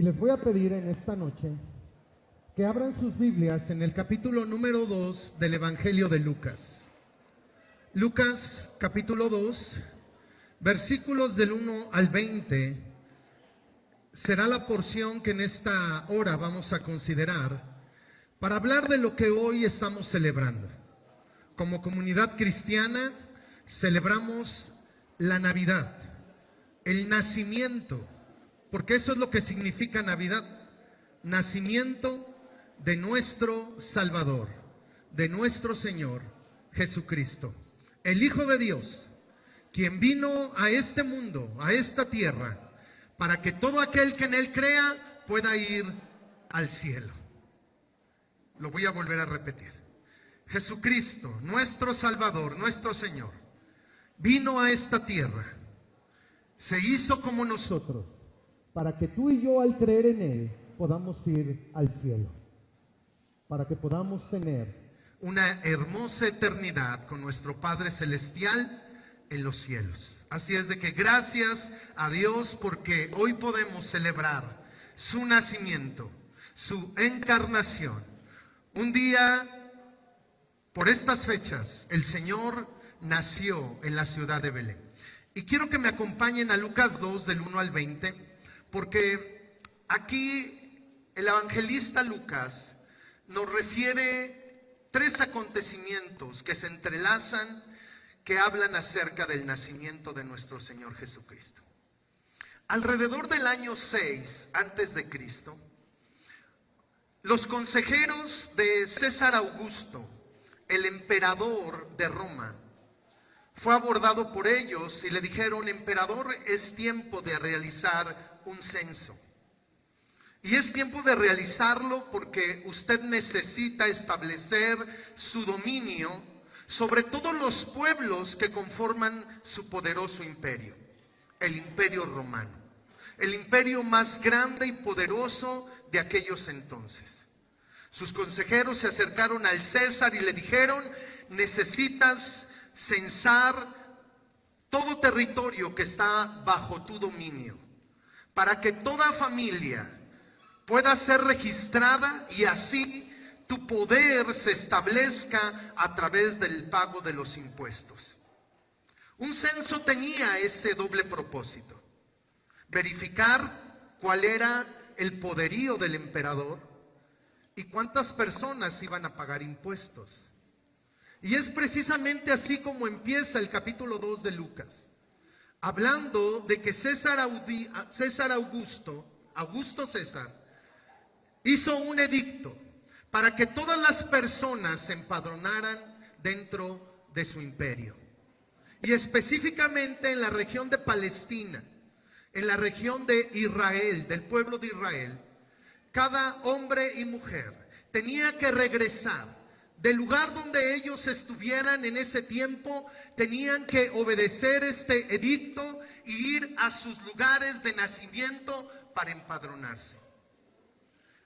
Y les voy a pedir en esta noche que abran sus Biblias en el capítulo número 2 del Evangelio de Lucas. Lucas capítulo 2, versículos del 1 al 20, será la porción que en esta hora vamos a considerar para hablar de lo que hoy estamos celebrando. Como comunidad cristiana celebramos la Navidad, el nacimiento, porque eso es lo que significa Navidad, nacimiento de nuestro Salvador, de nuestro Señor Jesucristo, el Hijo de Dios, quien vino a este mundo, a esta tierra, para que todo aquel que en Él crea pueda ir al cielo. Lo voy a volver a repetir. Jesucristo, nuestro Salvador, nuestro Señor, vino a esta tierra, se hizo como nosotros, para que tú y yo al creer en Él podamos ir al cielo, para que podamos tener una hermosa eternidad con nuestro Padre Celestial en los cielos. Así es de que gracias a Dios porque hoy podemos celebrar su nacimiento, su encarnación. Un día, por estas fechas, el Señor nació en la ciudad de Belén. Y quiero que me acompañen a Lucas 2 del 1 al 20, porque aquí el evangelista Lucas nos refiere tres acontecimientos que se entrelazan, que hablan acerca del nacimiento de nuestro Señor Jesucristo. Alrededor del año 6 antes de Cristo, los consejeros de César Augusto, el emperador de Roma, fue abordado por ellos y le dijeron: emperador, es tiempo de realizar un censo. Y es tiempo de realizarlo porque usted necesita establecer su dominio sobre todos los pueblos que conforman su poderoso imperio, el imperio romano, el imperio más grande y poderoso de aquellos entonces. Sus consejeros se acercaron al César y le dijeron: necesitas censar todo territorio que está bajo tu dominio, para que toda familia pueda ser registrada y así tu poder se establezca a través del pago de los impuestos. Un censo tenía ese doble propósito: verificar cuál era el poderío del emperador y cuántas personas iban a pagar impuestos. Y es precisamente así como empieza el capítulo 2 de Lucas, hablando de que Augusto César, hizo un edicto para que todas las personas se empadronaran dentro de su imperio. Y específicamente en la región de Palestina, en la región de Israel, del pueblo de Israel, cada hombre y mujer tenía que regresar del lugar donde ellos estuvieran en ese tiempo, tenían que obedecer este edicto y ir a sus lugares de nacimiento para empadronarse.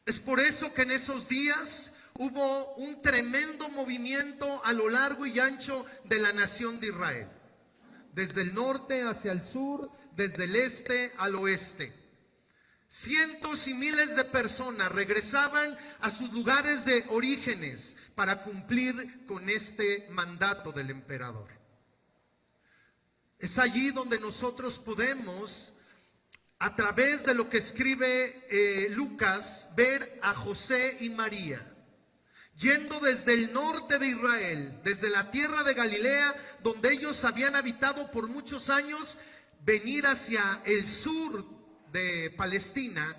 Es por eso que en esos días hubo un tremendo movimiento a lo largo y ancho de la nación de Israel, desde el norte hacia el sur, desde el este al oeste. Cientos y miles de personas regresaban a sus lugares de orígenes para cumplir con este mandato del emperador. Es allí donde nosotros podemos, a través de lo que escribe Lucas, ver a José y María yendo desde el norte de Israel, desde la tierra de Galilea, donde ellos habían habitado por muchos años, venir hacia el sur de Palestina,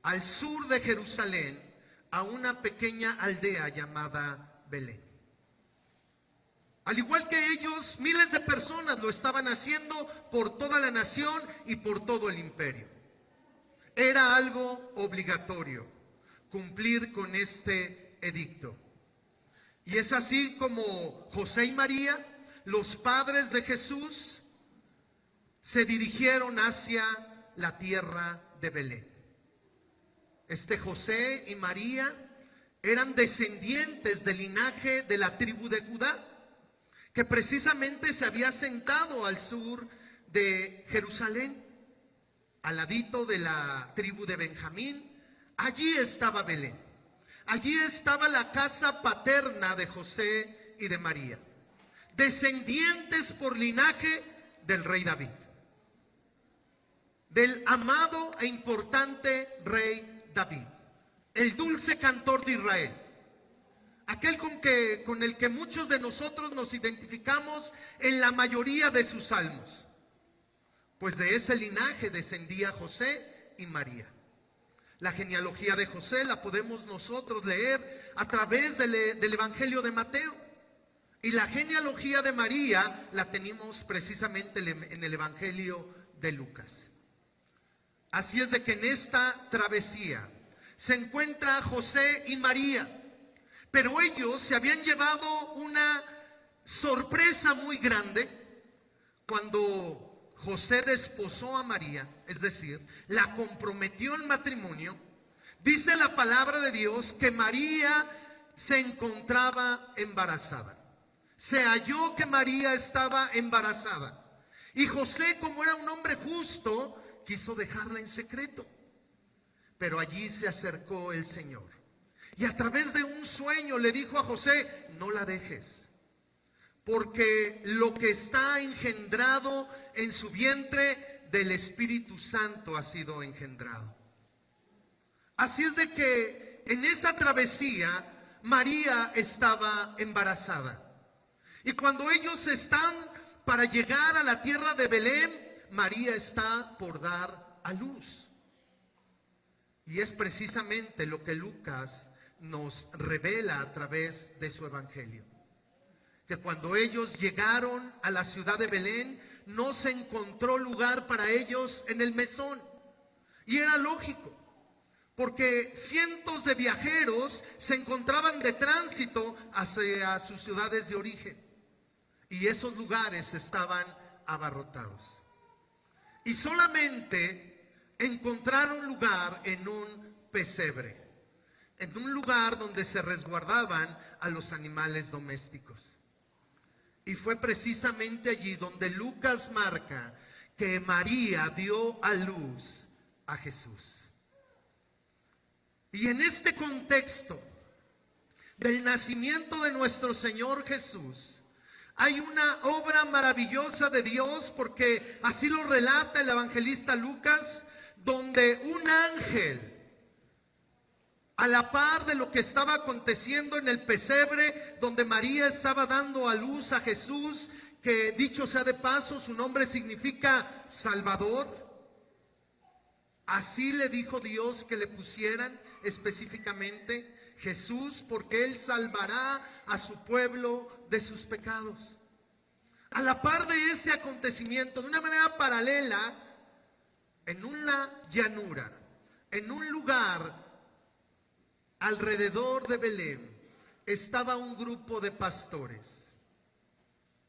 al sur de Jerusalén, a una pequeña aldea llamada Belén. Al igual que ellos, miles de personas lo estaban haciendo por toda la nación y por todo el imperio. Era algo obligatorio cumplir con este edicto. Y es así como José y María, los padres de Jesús, se dirigieron hacia la tierra de Belén. José y María eran descendientes del linaje de la tribu de Judá, que precisamente se había asentado al sur de Jerusalén. al ladito de la tribu de Benjamín, allí estaba Belén. Allí estaba la casa paterna de José y de María, descendientes por linaje del rey David, del amado e importante rey David, el dulce cantor de Israel, aquel con el que muchos de nosotros nos identificamos en la mayoría de sus salmos, pues de ese linaje descendía José y María. La genealogía de José la podemos nosotros leer a través del Evangelio de Mateo, y la genealogía de María la tenemos precisamente en el Evangelio de Lucas. Así es de que en esta travesía se encuentra José y María, pero ellos se habían llevado una sorpresa muy grande cuando José desposó a María, es decir, la comprometió en matrimonio. Dice la palabra de Dios que María se encontraba embarazada. Se halló que María estaba embarazada. Y José, como era un hombre justo, quiso dejarla en secreto. Pero allí se acercó el Señor. Y a través de un sueño le dijo a José: no la dejes, porque lo que está engendrado en su vientre del Espíritu Santo ha sido engendrado. Así es de que en esa travesía María estaba embarazada. Y cuando ellos están para llegar a la tierra de Belén, María está por dar a luz. Y es precisamente lo que Lucas nos revela a través de su evangelio. Que cuando ellos llegaron a la ciudad de Belén, no se encontró lugar para ellos en el mesón. Y era lógico, porque cientos de viajeros se encontraban de tránsito hacia sus ciudades de origen. Y esos lugares estaban abarrotados. Y solamente encontraron lugar en un pesebre, en un lugar donde se resguardaban a los animales domésticos. Y fue precisamente allí donde Lucas marca que María dio a luz a Jesús. Y en este contexto del nacimiento de nuestro Señor Jesús, hay una obra maravillosa de Dios, porque así lo relata el evangelista Lucas, donde un ángel, a la par de lo que estaba aconteciendo en el pesebre, donde María estaba dando a luz a Jesús, que dicho sea de paso, su nombre significa Salvador. Así le dijo Dios que le pusieran específicamente Jesús, porque Él salvará a su pueblo de sus pecados. A la par de ese acontecimiento, de una manera paralela, en una llanura, en un lugar alrededor de Belén, estaba un grupo de pastores.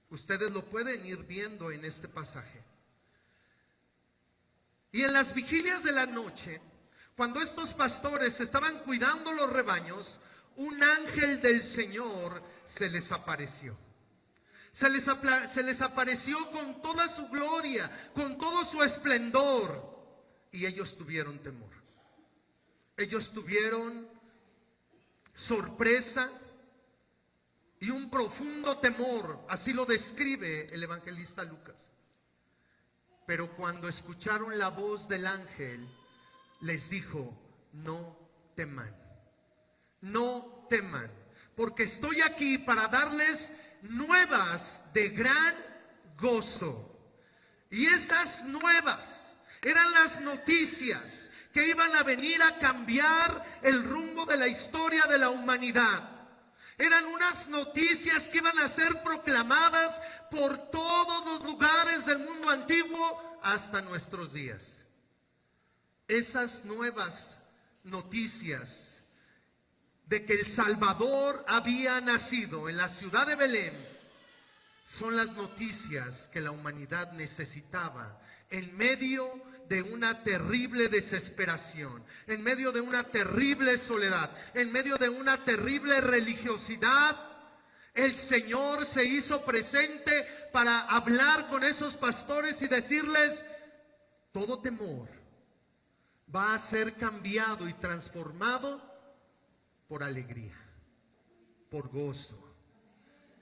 Ustedes lo pueden ir viendo en este pasaje. Y en las vigilias de la noche, cuando estos pastores estaban cuidando los rebaños, un ángel del Señor se les apareció. Se les apareció con toda su gloria, con todo su esplendor. Y ellos tuvieron temor. Ellos tuvieron sorpresa y un profundo temor. Así lo describe el evangelista Lucas. Pero cuando escucharon la voz del ángel, les dijo: no teman, no teman, porque estoy aquí para darles nuevas de gran gozo. Y esas nuevas eran las noticias que iban a venir a cambiar el rumbo de la historia de la humanidad. Eran unas noticias que iban a ser proclamadas por todos los lugares del mundo antiguo hasta nuestros días. Esas nuevas noticias de que el Salvador había nacido en la ciudad de Belén son las noticias que la humanidad necesitaba en medio de una terrible desesperación, en medio de una terrible soledad, en medio de una terrible religiosidad. El Señor se hizo presente para hablar con esos pastores y decirles: todo temor, va a ser cambiado y transformado por alegría, por gozo.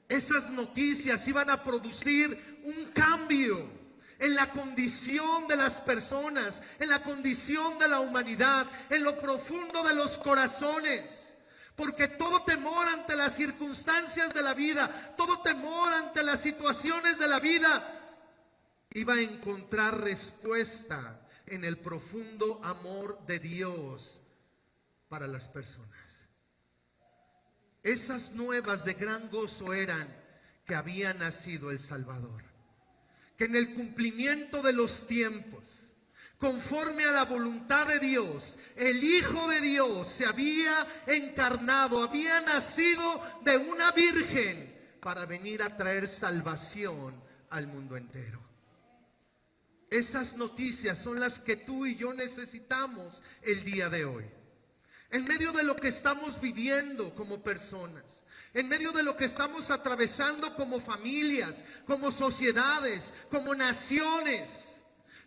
Esas noticias iban a producir un cambio en la condición de las personas, en la condición de la humanidad, en lo profundo de los corazones. Porque todo temor ante las circunstancias de la vida, todo temor ante las situaciones de la vida, iba a encontrar respuesta en el profundo amor de Dios para las personas. Esas nuevas de gran gozo eran que había nacido el Salvador, que en el cumplimiento de los tiempos, conforme a la voluntad de Dios, el Hijo de Dios se había encarnado, había nacido de una virgen para venir a traer salvación al mundo entero. Esas noticias son las que tú y yo necesitamos el día de hoy. En medio de lo que estamos viviendo como personas, en medio de lo que estamos atravesando como familias, como sociedades, como naciones,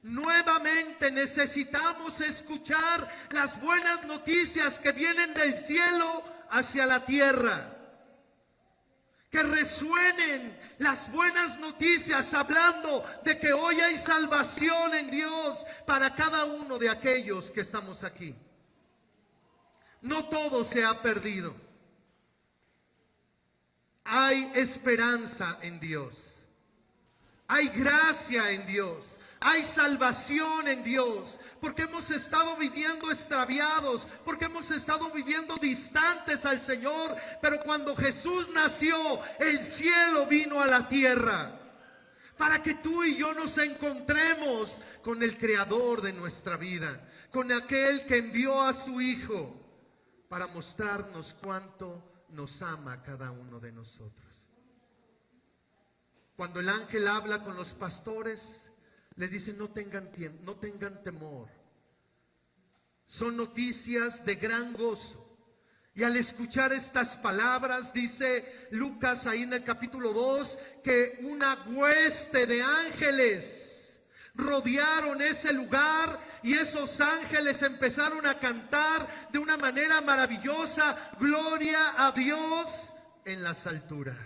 nuevamente necesitamos escuchar las buenas noticias que vienen del cielo hacia la tierra. Que resuenen las buenas noticias hablando de que hoy hay salvación en Dios para cada uno de aquellos que estamos aquí. No todo se ha perdido. Hay esperanza en Dios. Hay gracia en Dios. Hay salvación en Dios. Porque hemos estado viviendo extraviados. Porque hemos estado viviendo distantes al Señor. Pero cuando Jesús nació, el cielo vino a la tierra. Para que tú y yo nos encontremos con el Creador de nuestra vida. Con aquel que envió a su Hijo para mostrarnos cuánto nos ama cada uno de nosotros. Cuando el ángel habla con los pastores, les dice: no tengan temor. Son noticias de gran gozo. Y al escuchar estas palabras, dice Lucas ahí en el capítulo 2, que una hueste de ángeles rodearon ese lugar y esos ángeles empezaron a cantar de una manera maravillosa: gloria a Dios en las alturas.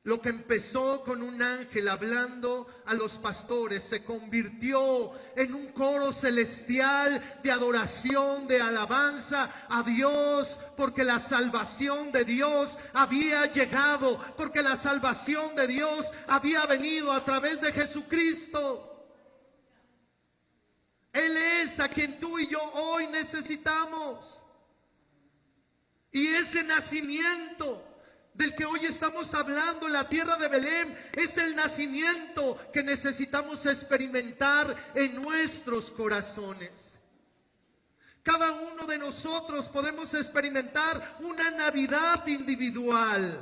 Lo que empezó con un ángel hablando a los pastores se convirtió en un coro celestial de adoración, de alabanza a Dios, porque la salvación de Dios había llegado, porque la salvación de Dios había venido a través de Jesucristo. Él es a quien tú y yo hoy necesitamos. Y ese nacimiento del que hoy estamos hablando en la tierra de Belén es el nacimiento que necesitamos experimentar en nuestros corazones. Cada uno de nosotros podemos experimentar una Navidad individual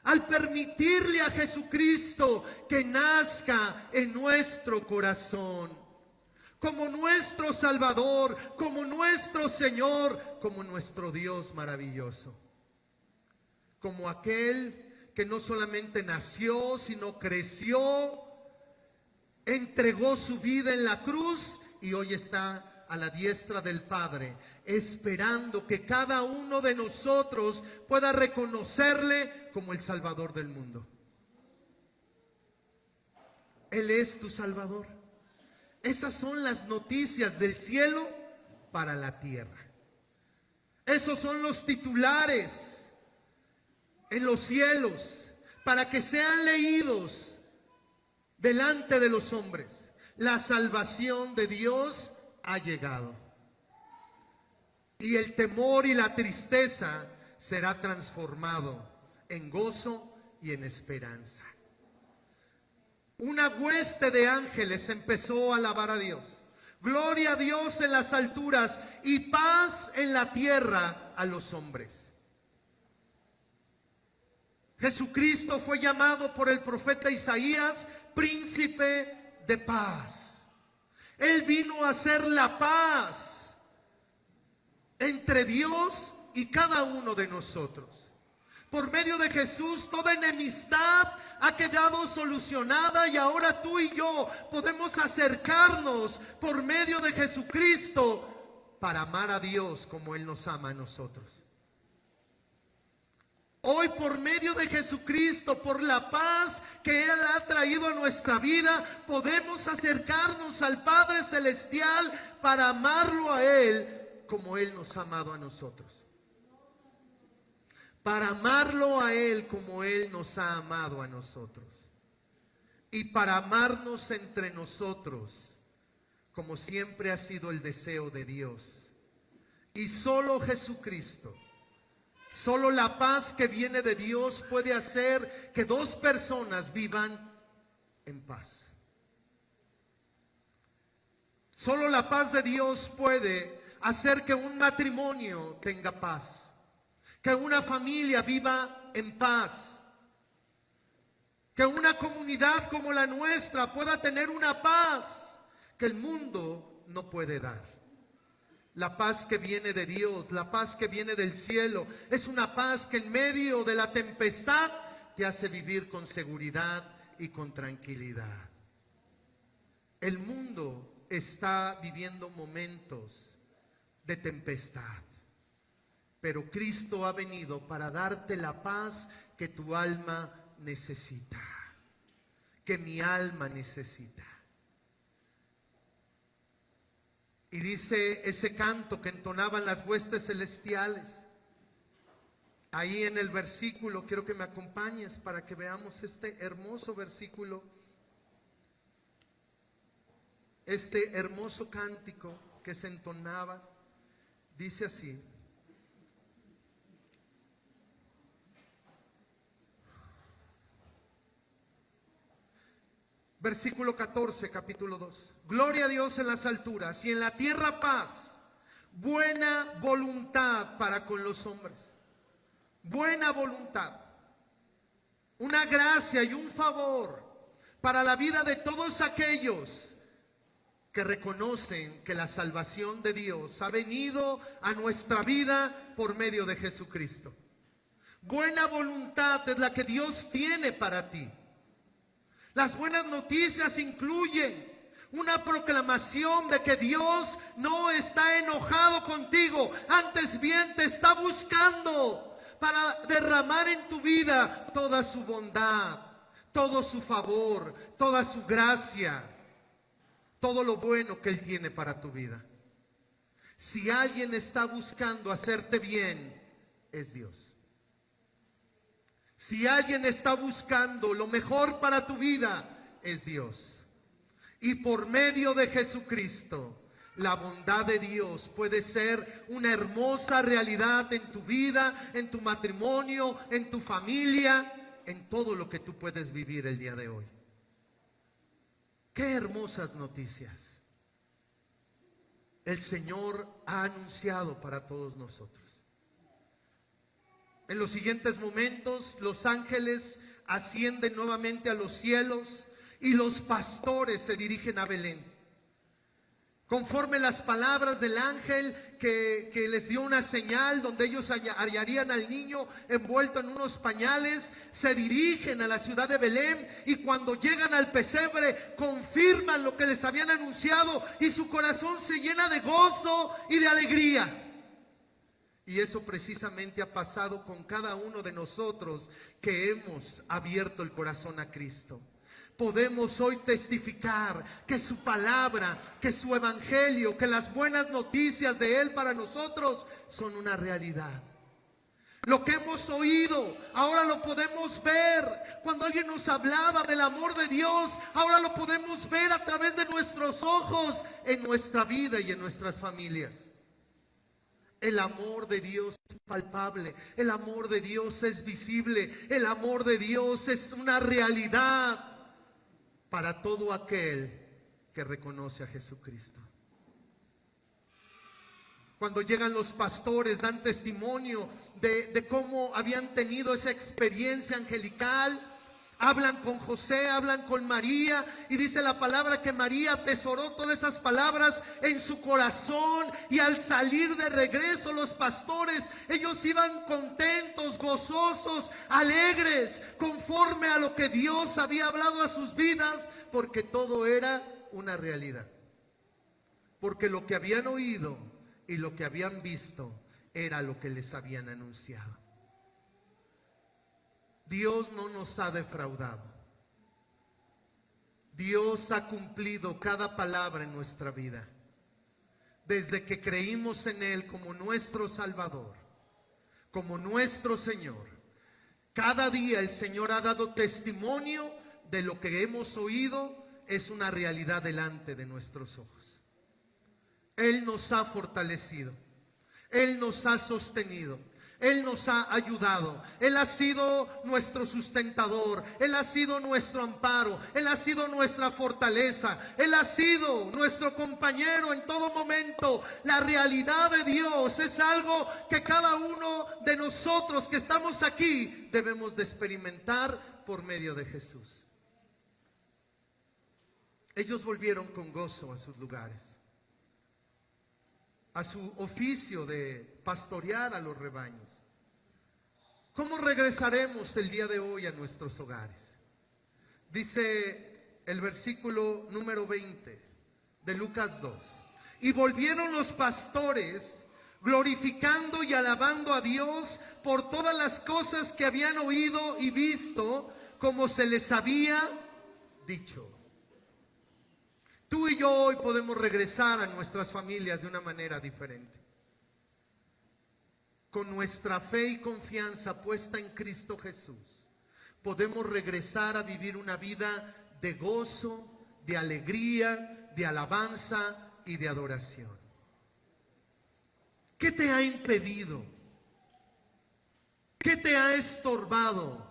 al permitirle a Jesucristo que nazca en nuestro corazón, como nuestro Salvador, como nuestro Señor, como nuestro Dios maravilloso. Como aquel que no solamente nació, sino creció, entregó su vida en la cruz y hoy está a la diestra del Padre, esperando que cada uno de nosotros pueda reconocerle como el Salvador del mundo. Él es tu Salvador. Esas son las noticias del cielo para la tierra. Esos son los titulares en los cielos, para que sean leídos delante de los hombres. La salvación de Dios ha llegado. Y el temor y la tristeza será transformado en gozo y en esperanza. Una hueste de ángeles empezó a alabar a Dios. Gloria a Dios en las alturas y paz en la tierra a los hombres. Jesucristo fue llamado por el profeta Isaías príncipe de paz. Él vino a hacer la paz entre Dios y cada uno de nosotros. Por medio de Jesús toda enemistad ha quedado solucionada y ahora tú y yo podemos acercarnos por medio de Jesucristo para amar a Dios como Él nos ama a nosotros. Hoy por medio de Jesucristo, por la paz que Él ha traído a nuestra vida, podemos acercarnos al Padre Celestial para amarlo a Él como Él nos ha amado a nosotros. Para amarlo a Él como Él nos ha amado a nosotros. Y para amarnos entre nosotros como siempre ha sido el deseo de Dios. Y solo Jesucristo, solo la paz que viene de Dios puede hacer que dos personas vivan en paz. Solo la paz de Dios puede hacer que un matrimonio tenga paz, que una familia viva en paz, que una comunidad como la nuestra pueda tener una paz que el mundo no puede dar. La paz que viene de Dios, la paz que viene del cielo, es una paz que en medio de la tempestad te hace vivir con seguridad y con tranquilidad. El mundo está viviendo momentos de tempestad, pero Cristo ha venido para darte la paz que tu alma necesita, que mi alma necesita. Y dice ese canto que entonaban las huestes celestiales. Ahí en el versículo, quiero que me acompañes para que veamos este hermoso versículo, este hermoso cántico que se entonaba. Dice así: versículo 14, capítulo 2. Gloria a Dios en las alturas y en la tierra paz, buena voluntad para con los hombres. Buena voluntad, una gracia y un favor para la vida de todos aquellos que reconocen que la salvación de Dios ha venido a nuestra vida por medio de Jesucristo. Buena voluntad es la que Dios tiene para ti. Las buenas noticias incluyen una proclamación de que Dios no está enojado contigo, antes bien te está buscando para derramar en tu vida toda su bondad, todo su favor, toda su gracia, todo lo bueno que Él tiene para tu vida. Si alguien está buscando hacerte bien, es Dios. Si alguien está buscando lo mejor para tu vida, es Dios. Y por medio de Jesucristo, la bondad de Dios puede ser una hermosa realidad en tu vida, en tu matrimonio, en tu familia, en todo lo que tú puedes vivir el día de hoy. Qué hermosas noticias el Señor ha anunciado para todos nosotros. En los siguientes momentos, los ángeles ascienden nuevamente a los cielos y los pastores se dirigen a Belén. Conforme las palabras del ángel que les dio una señal donde ellos hallarían al niño envuelto en unos pañales, se dirigen a la ciudad de Belén y cuando llegan al pesebre confirman lo que les habían anunciado y su corazón se llena de gozo y de alegría. Y eso precisamente ha pasado con cada uno de nosotros que hemos abierto el corazón a Cristo. Podemos hoy testificar que su palabra, que su evangelio, que las buenas noticias de Él para nosotros son una realidad. Lo que hemos oído, ahora lo podemos ver. Cuando alguien nos hablaba del amor de Dios, ahora lo podemos ver a través de nuestros ojos en nuestra vida y en nuestras familias. El amor de Dios es palpable, el amor de Dios es visible, el amor de Dios es una realidad para todo aquel que reconoce a Jesucristo. Cuando llegan los pastores, dan testimonio de cómo habían tenido esa experiencia angelical. hablan con José, hablan con María, y dice la palabra que María atesoró todas esas palabras en su corazón, y al salir de regreso los pastores, ellos iban contentos, gozosos, alegres, conforme a lo que Dios había hablado a sus vidas, porque todo era una realidad, porque lo que habían oído y lo que habían visto era lo que les habían anunciado. Dios no nos ha defraudado. Dios ha cumplido cada palabra en nuestra vida. Desde que creímos en Él como nuestro Salvador, como nuestro Señor, cada día el Señor ha dado testimonio de lo que hemos oído es una realidad delante de nuestros ojos. Él nos ha fortalecido, Él nos ha sostenido, Él nos ha ayudado, Él ha sido nuestro sustentador, Él ha sido nuestro amparo, Él ha sido nuestra fortaleza, Él ha sido nuestro compañero en todo momento. La realidad de Dios es algo que cada uno de nosotros que estamos aquí debemos de experimentar por medio de Jesús. Ellos volvieron con gozo a sus lugares, a su oficio de pastorear a los rebaños. ¿Cómo regresaremos el día de hoy a nuestros hogares? Dice el versículo número 20 de Lucas 2. Y volvieron los pastores glorificando y alabando a Dios por todas las cosas que habían oído y visto, como se les había dicho. Tú y yo hoy podemos regresar a nuestras familias de una manera diferente. Con nuestra fe y confianza puesta en Cristo Jesús, podemos regresar a vivir una vida de gozo, de alegría, de alabanza y de adoración. ¿Qué te ha impedido? ¿Qué te ha estorbado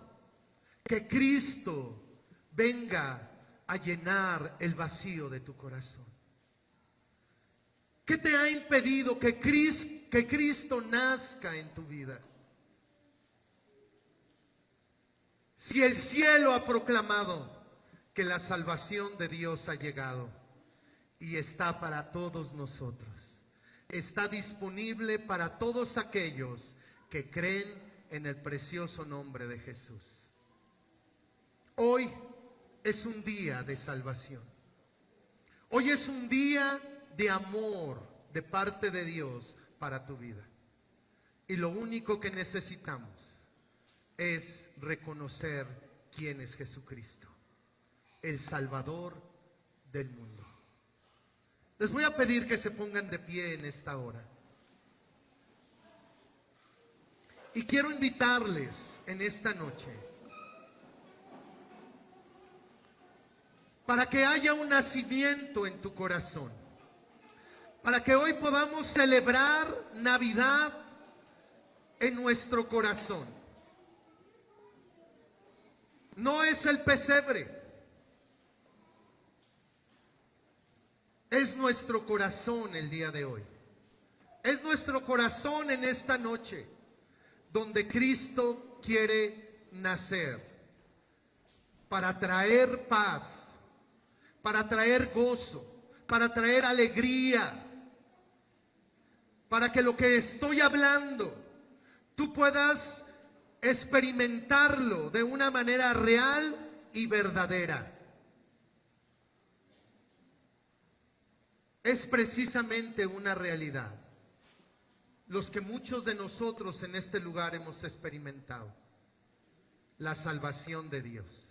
que Cristo venga a llenar el vacío de tu corazón? ¿Qué te ha impedido que Cristo nazca en tu vida? Si el cielo ha proclamado que la salvación de Dios ha llegado y está para todos nosotros, está disponible para todos aquellos que creen en el precioso nombre de Jesús. Hoy es un día de salvación. Hoy es un día de amor de parte de Dios para tu vida. Y lo único que necesitamos es reconocer quién es Jesucristo, el Salvador del mundo. Les voy a pedir que se pongan de pie en esta hora. Y quiero invitarles en esta noche para que haya un nacimiento en tu corazón, para que hoy podamos celebrar Navidad en nuestro corazón. No es el pesebre, es nuestro corazón el día de hoy. Es nuestro corazón en esta noche, donde Cristo quiere nacer, para traer paz, para traer gozo, para traer alegría, para que lo que estoy hablando tú puedas experimentarlo de una manera real y verdadera. Es precisamente una realidad, los que muchos de nosotros en este lugar hemos experimentado, la salvación de Dios.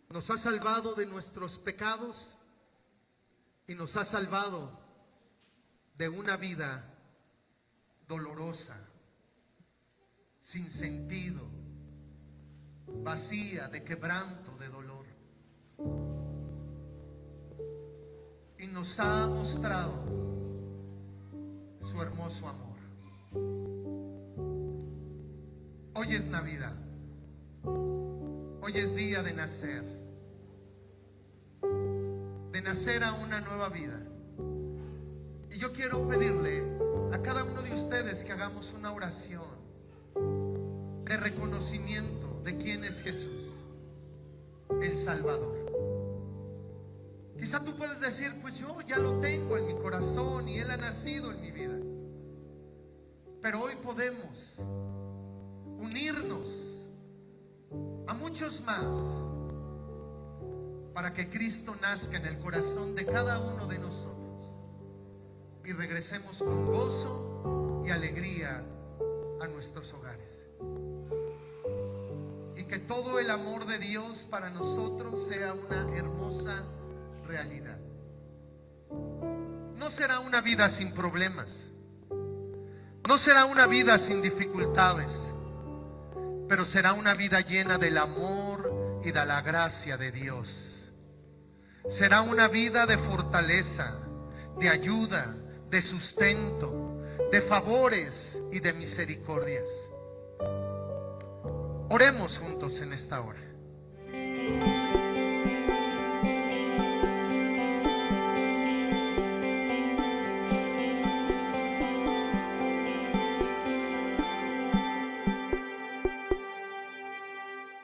Nos ha salvado de nuestros pecados y nos ha salvado de una vida dolorosa, sin sentido, vacía, de quebranto, de dolor. Y nos ha mostrado su hermoso amor. Hoy es Navidad. Hoy es día de nacer a una nueva vida. Y yo quiero pedirle a cada uno de ustedes que hagamos una oración de reconocimiento de quién es Jesús. el Salvador. Quizá tú puedes decir, pues yo ya lo tengo en mi corazón y Él ha nacido en mi vida. Pero hoy podemos unirnos a muchos más para que Cristo nazca en el corazón de cada uno de nosotros y regresemos con gozo y alegría a nuestros hogares. Y que todo el amor de Dios para nosotros sea una hermosa realidad. No será una vida sin problemas, no será una vida sin dificultades, pero será una vida llena del amor y de la gracia de Dios. Será una vida de fortaleza, de ayuda, de sustento, de favores y de misericordias. Oremos juntos en esta hora.